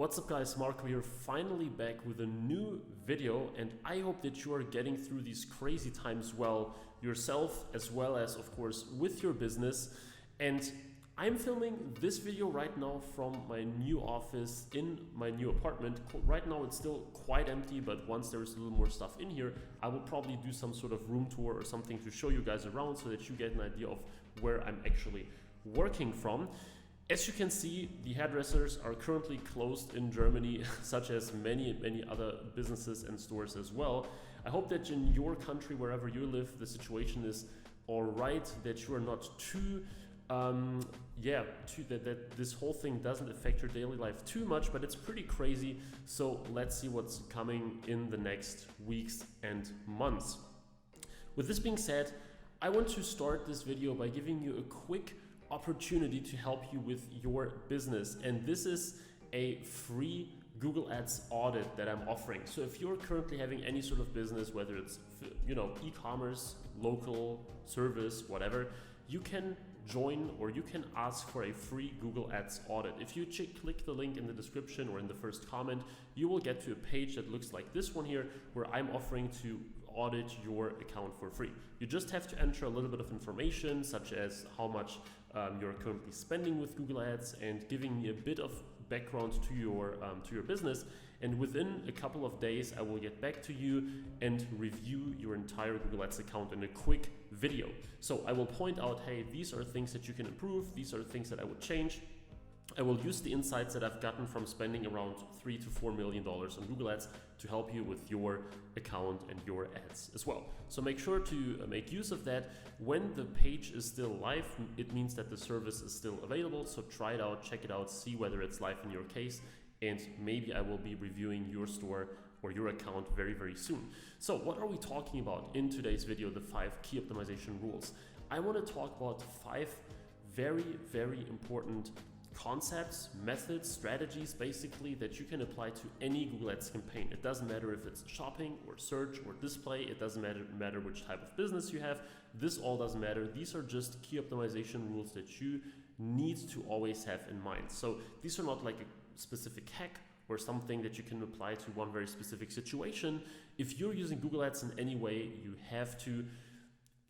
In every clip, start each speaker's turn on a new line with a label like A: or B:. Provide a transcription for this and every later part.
A: What's up guys, Marco here, finally back with a new video, and I hope that you are getting through these crazy times well yourself, as well as of course with your business. And I'm filming this video right now from my new office in my new apartment. Right now it's still quite empty, but once there's a little more stuff in here, I will probably do some sort of room tour or something to show you guys around so that you get an idea of where I'm actually working from. As you can see, the hairdressers are currently closed in Germany, such as many other businesses and stores as well. I hope that in your country, wherever you live, the situation is all right, that you are not too that this whole thing doesn't affect your daily life too much, but it's pretty crazy. So let's see what's coming in the next weeks and months. With this being said, I want to start this video by giving you a quick opportunity to help you with your business, and this is a free Google Ads audit that I'm offering. So if you're currently having any sort of business, whether it's e-commerce, local service, whatever, you can join or you can ask for a free Google Ads audit. If you click the link in the description or in the first comment, you will get to a page that looks like this one here, where I'm offering to audit your account for free. You just have to enter a little bit of information, such as how much you're currently spending with Google Ads, and giving me a bit of background to your business. And within a couple of days, I will get back to you and review your entire Google Ads account in a quick video. So I will point out, hey, these are things that you can improve. These are things that I would change. I will use the insights that I've gotten from spending around $3 to $4 million on Google Ads to help you with your account and your ads as well. So make sure to make use of that. When the page is still live, it means that the service is still available. So try it out, check it out, see whether it's live in your case, and maybe I will be reviewing your store or your account very soon. So what are we talking about in today's video? The 5 key optimization rules. I want to talk about 5 very important concepts, methods, strategies, basically, that you can apply to any Google Ads campaign. It doesn't matter if it's shopping or search or display. It doesn't matter which type of business you have. This all doesn't matter. These are just key optimization rules that you need to always have in mind. So these are not like a specific hack or something that you can apply to one very specific situation. If you're using Google Ads in any way, you have to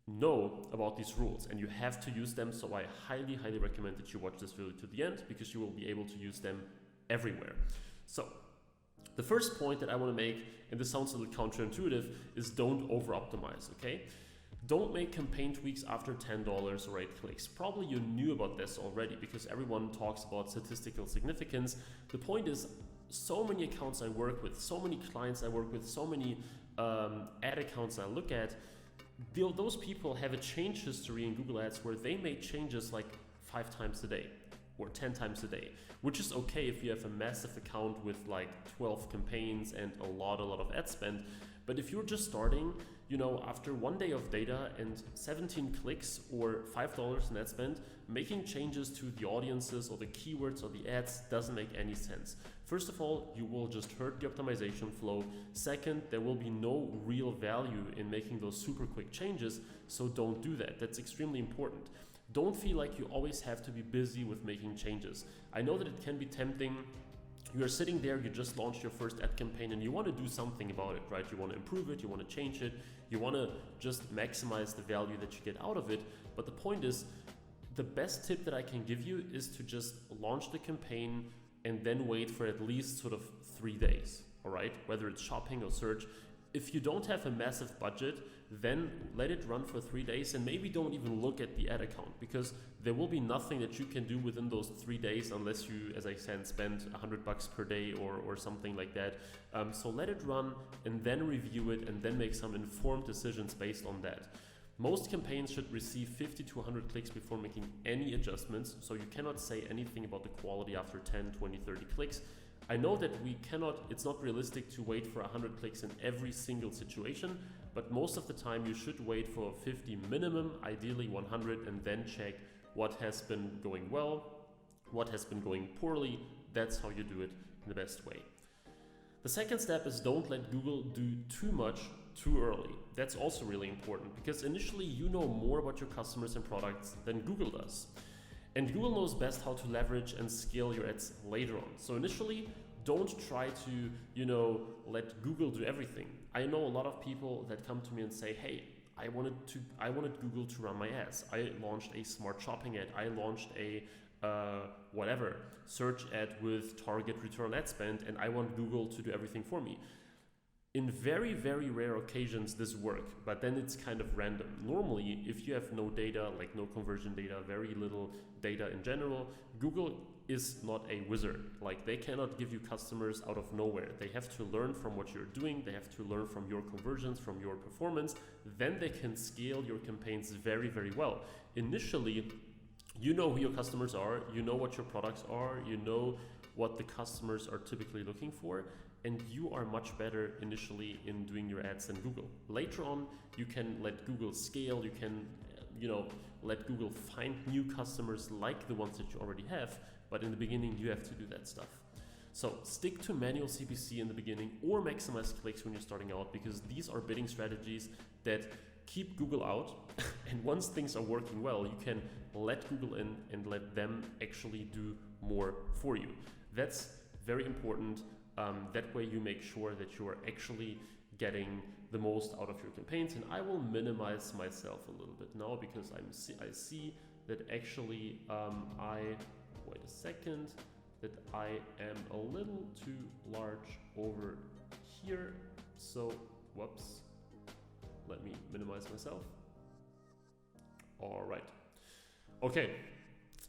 A: know about these rules and you have to use them. So I highly recommend that you watch this video to the end, because you will be able to use them everywhere. So the first point that I want to make, and this sounds a little counterintuitive, is don't over optimize. Okay, don't make campaign tweaks after $10 or 8 clicks. Probably you knew about this already, because everyone talks about statistical significance. The point is, so many accounts I work with, so many clients I work with, so many ad accounts I look at, those people have a change history in Google Ads where they made changes like 5 times a day or 10 times a day, which is okay if you have a massive account with like 12 campaigns and a lot of ad spend. But if you're just starting, after 1 day of data and 17 clicks or $5 in ad spend, making changes to the audiences or the keywords or the ads doesn't make any sense. First of all, you will just hurt the optimization flow. Second, there will be no real value in making those super quick changes, so don't do that. That's extremely important. Don't feel like you always have to be busy with making changes. I know that it can be tempting. You're sitting there, you just launched your first ad campaign and you want to do something about it, right? You want to improve it, you want to change it, you want to just maximize the value that you get out of it. But the point is, the best tip that I can give you is to just launch the campaign and then wait for at least sort of 3 days, all right? Whether it's shopping or search. If you don't have a massive budget, then let it run for 3 days and maybe don't even look at the ad account, because there will be nothing that you can do within those 3 days unless you, as I said, spend $100 per day or something like that. So let it run and then review it and then make some informed decisions based on that. Most campaigns should receive 50 to 100 clicks before making any adjustments, so you cannot say anything about the quality after 10, 20, 30 clicks. I know that it's not realistic to wait for 100 clicks in every single situation, but most of the time you should wait for 50 minimum, ideally 100, and then check what has been going well, what has been going poorly. That's how you do it in the best way. The second step is don't let Google do too much too early. That's also really important, because initially you know more about your customers and products than Google does. And Google knows best how to leverage and scale your ads later on. So initially, don't try to, let Google do everything. I know a lot of people that come to me and say, hey, I wanted Google to run my ads. I launched a smart shopping ad. I launched a search ad with target return on ad spend, and I want Google to do everything for me. In very, very rare occasions this works, but then it's kind of random. Normally, if you have no data, like no conversion data, very little data in general, Google is not a wizard. Like, they cannot give you customers out of nowhere. They have to learn from what you're doing. They have to learn from your conversions, from your performance. Then they can scale your campaigns very, very well. Initially, you know who your customers are, you know what your products are, you know what the customers are typically looking for, and you are much better initially in doing your ads than Google. Later on, you can let Google scale, you can let Google find new customers like the ones that you already have, but in the beginning you have to do that stuff. So stick to manual CPC in the beginning or maximize clicks when you're starting out, because these are bidding strategies that keep Google out. And once things are working well, you can let Google in and let them actually do more for you. That's very important. That way you make sure that you are actually getting the most out of your campaigns. And I will minimize myself a little bit now, because I see that actually wait a second, that I am a little too large over here. So, whoops, let me minimize myself. All right. Okay,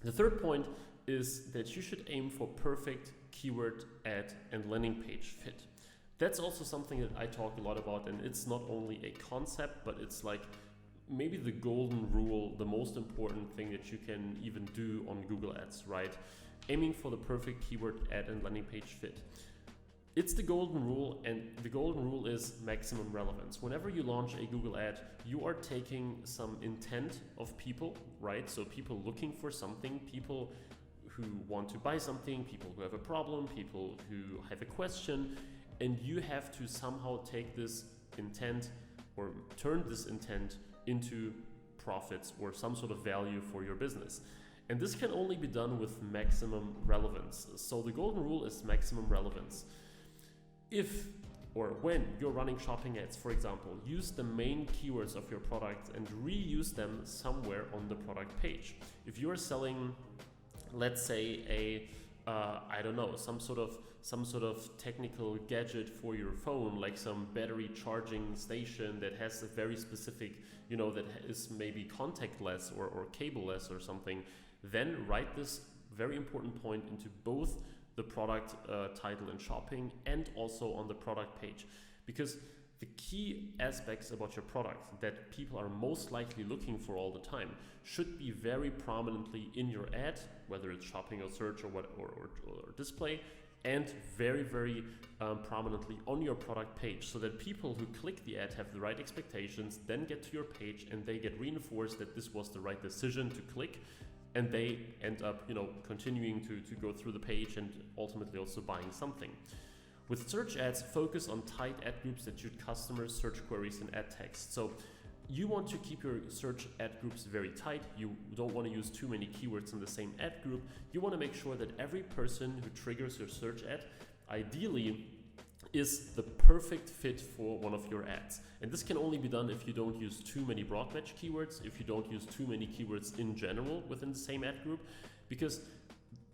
A: the third point is that you should aim for perfect keyword, ad, and landing page fit. That's also something that I talk a lot about, and it's not only a concept, but it's like maybe the golden rule, the most important thing that you can even do on Google Ads, right? Aiming for the perfect keyword, ad, and landing page fit. It's the golden rule, and the golden rule is maximum relevance. Whenever you launch a Google ad, you are taking some intent of people, right? So people looking for something, people who want to buy something, people who have a problem, people who have a question, and you have to somehow take this intent or turn this intent into profits or some sort of value for your business. And this can only be done with maximum relevance. So the golden rule is maximum relevance. If or when you're running shopping ads, for example, use the main keywords of your product and reuse them somewhere on the product page. If you're selling, let's say some sort of technical gadget for your phone, like some battery charging station that has a very specific, that is maybe contactless or cable-less or something, then write this very important point into both the product title and shopping and also on the product page. Because the key aspects about your product that people are most likely looking for all the time should be very prominently in your ad, whether it's shopping or search or display, and very, very prominently on your product page, so that people who click the ad have the right expectations, then get to your page and they get reinforced that this was the right decision to click, and they end up continuing to go through the page and ultimately also buying something. With search ads, focus on tight ad groups that suit customers' search queries and ad text. So you want to keep your search ad groups very tight. You don't want to use too many keywords in the same ad group. You want to make sure that every person who triggers your search ad ideally is the perfect fit for one of your ads. And this can only be done if you don't use too many broad match keywords, if you don't use too many keywords in general within the same ad group, because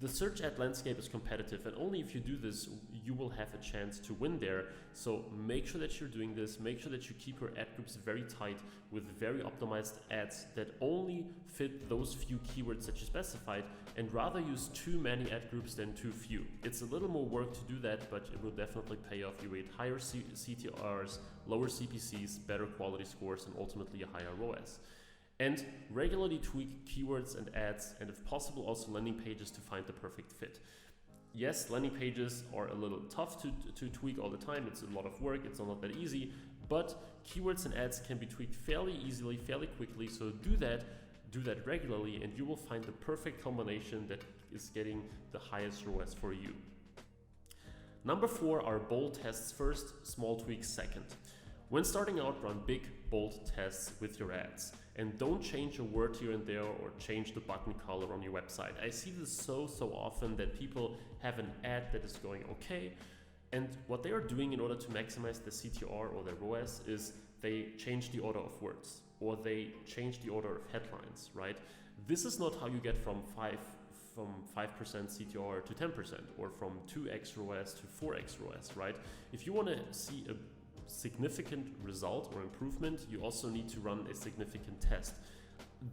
A: the search ad landscape is competitive, and only if you do this, you will have a chance to win there. So make sure that you're doing this, make sure that you keep your ad groups very tight with very optimized ads that only fit those few keywords that you specified, and rather use too many ad groups than too few. It's a little more work to do that, but it will definitely pay off. You get higher CTRs, lower CPCs, better quality scores, and ultimately a higher ROAS. And regularly tweak keywords and ads, and if possible also landing pages to find the perfect fit. Yes, landing pages are a little tough to tweak all the time. It's a lot of work, it's not that easy, but keywords and ads can be tweaked fairly easily, fairly quickly. So do that regularly, and you will find the perfect combination that is getting the highest ROAS for you. Number 4 are bold tests first, small tweaks second. When starting out, run big, bold tests with your ads. And don't change a word here and there or change the button color on your website. I see this so often that people have an ad that is going okay, and what they are doing in order to maximize the CTR or their ROAS is they change the order of words or they change the order of headlines, right? This is not how you get from 5% CTR to 10% or from 2x ROAS to 4x ROAS, right? If you want to see a significant result or improvement, you also need to run a significant test.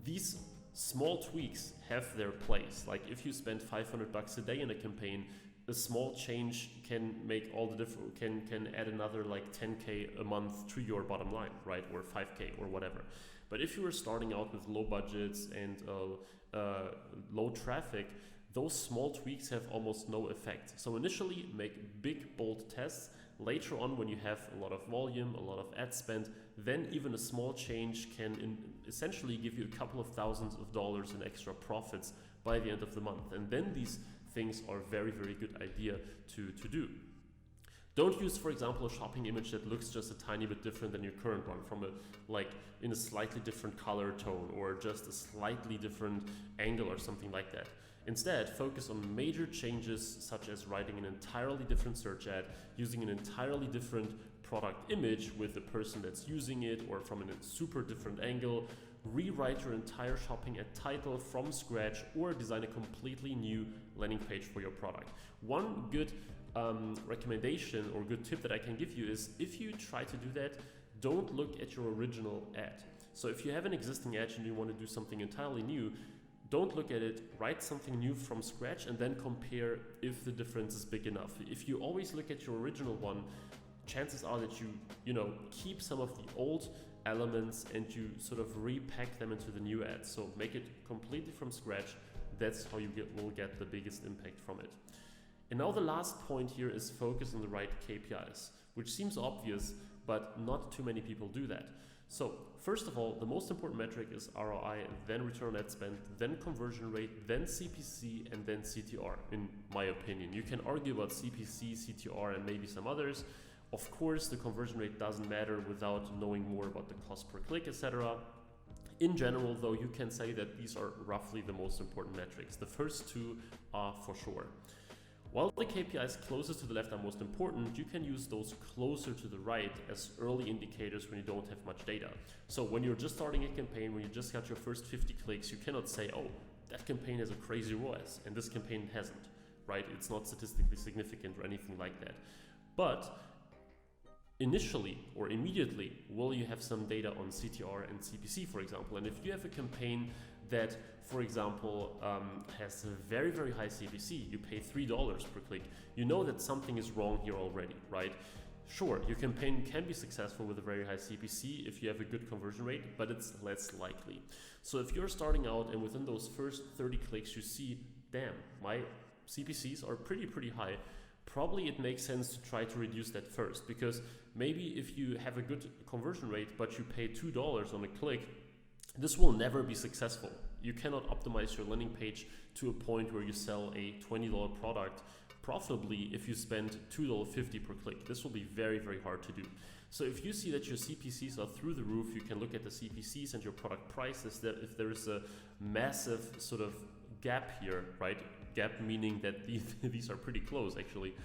A: These small tweaks have their place. Like if you spend $500 a day in a campaign, a small change can make all the difference, can add another like 10K a month to your bottom line, right? Or 5K or whatever. But if you are starting out with low budgets and low traffic, those small tweaks have almost no effect. So initially make big, bold tests. Later on, when you have a lot of volume, a lot of ad spend, then even a small change can essentially give you a couple of thousands of dollars in extra profits by the end of the month. And then these things are very good idea to do. Don't use, for example, a shopping image that looks just a tiny bit different than your current one, from in a slightly different color tone or just a slightly different angle or something like that. Instead, focus on major changes such as writing an entirely different search ad, using an entirely different product image with the person that's using it or from a super different angle, rewrite your entire shopping ad title from scratch, or design a completely new landing page for your product. One good recommendation or good tip that I can give you is if you try to do that, don't look at your original ad. So if you have an existing ad and you want to do something entirely new, don't look at it, write something new from scratch and then compare if the difference is big enough. If you always look at your original one, chances are that you keep some of the old elements and you sort of repack them into the new ad. So make it completely from scratch. That's how you will get the biggest impact from it. And now the last point here is focus on the right KPIs, which seems obvious, but not too many people do that. So first of all, the most important metric is ROI, then return on ad spend, then conversion rate, then CPC, and then CTR, in my opinion. You can argue about CPC, CTR, and maybe some others. Of course, the conversion rate doesn't matter without knowing more about the cost per click, etc. In general, though, you can say that these are roughly the most important metrics. The first two are for sure. While the KPIs closest to the left are most important, you can use those closer to the right as early indicators when you don't have much data. So when you're just starting a campaign, when you just got your first 50 clicks, you cannot say, oh, that campaign has a crazy ROAS and this campaign hasn't, right? It's not statistically significant or anything like that. But initially or immediately, will you have some data on CTR and CPC, for example? And if you have a campaign that, for example, has a very high CPC, you pay $3 per click, you know that something is wrong here already, right? Sure, your campaign can be successful with a very high CPC if you have a good conversion rate, but it's less likely. So if you're starting out and within those first 30 clicks you see, damn, my CPCs are pretty high, probably it makes sense to try to reduce that first, because maybe if you have a good conversion rate but you pay $2 on a click, this will never be successful. You cannot optimize your landing page to a point where you sell a $20 product profitably if you spend $2.50 per click. This will be very hard to do. So if you see that your CPCs are through the roof, you can look at the CPCs and your product prices. That if there is a massive sort of gap here, right? Gap meaning that these are pretty close actually.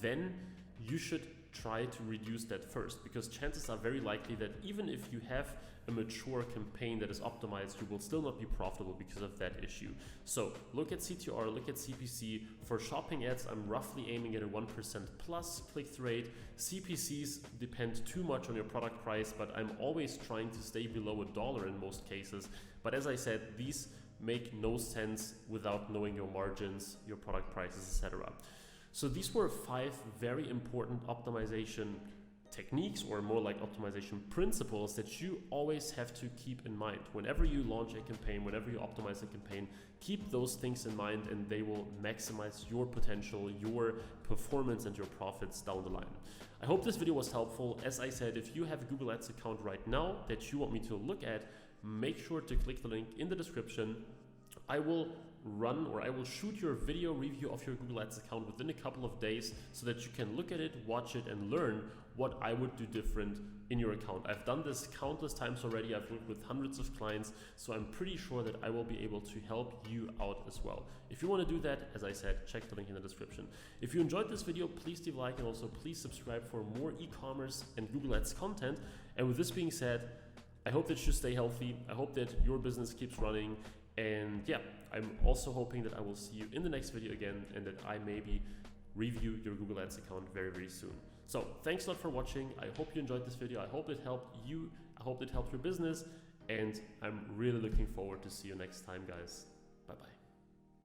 A: Then you should try to reduce that first, because chances are very likely that even if you have a mature campaign that is optimized, you will still not be profitable because of that issue. So look at CTR, look at CPC. For shopping ads, I'm roughly aiming at a 1% plus click-through rate. CPCs depend too much on your product price, but I'm always trying to stay below $1 in most cases. But as I said, these make no sense without knowing your margins, your product prices, etc. So these were 5 very important optimization techniques, or more like optimization principles, that you always have to keep in mind. Whenever you launch a campaign, whenever you optimize a campaign, keep those things in mind and they will maximize your potential, your performance and your profits down the line. I hope this video was helpful. As I said, if you have a Google Ads account right now that you want me to look at, make sure to click the link in the description. I will I will shoot your video review of your Google Ads account within a couple of days so that you can look at it, watch it, and learn what I would do different in your account. I've done this countless times already. I've worked with hundreds of clients, so I'm pretty sure that I will be able to help you out as well. If you want to do that, as I said, check the link in the description. If you enjoyed this video, please leave a like and also please subscribe for more e-commerce and Google Ads content. And with this being said, I hope that you stay healthy. I hope that your business keeps running. And yeah, I'm also hoping that I will see you in the next video again and that I maybe review your Google Ads account very, very soon. So thanks a lot for watching. I hope you enjoyed this video. I hope it helped you. I hope it helped your business. And I'm really looking forward to see you next time, guys. Bye-bye.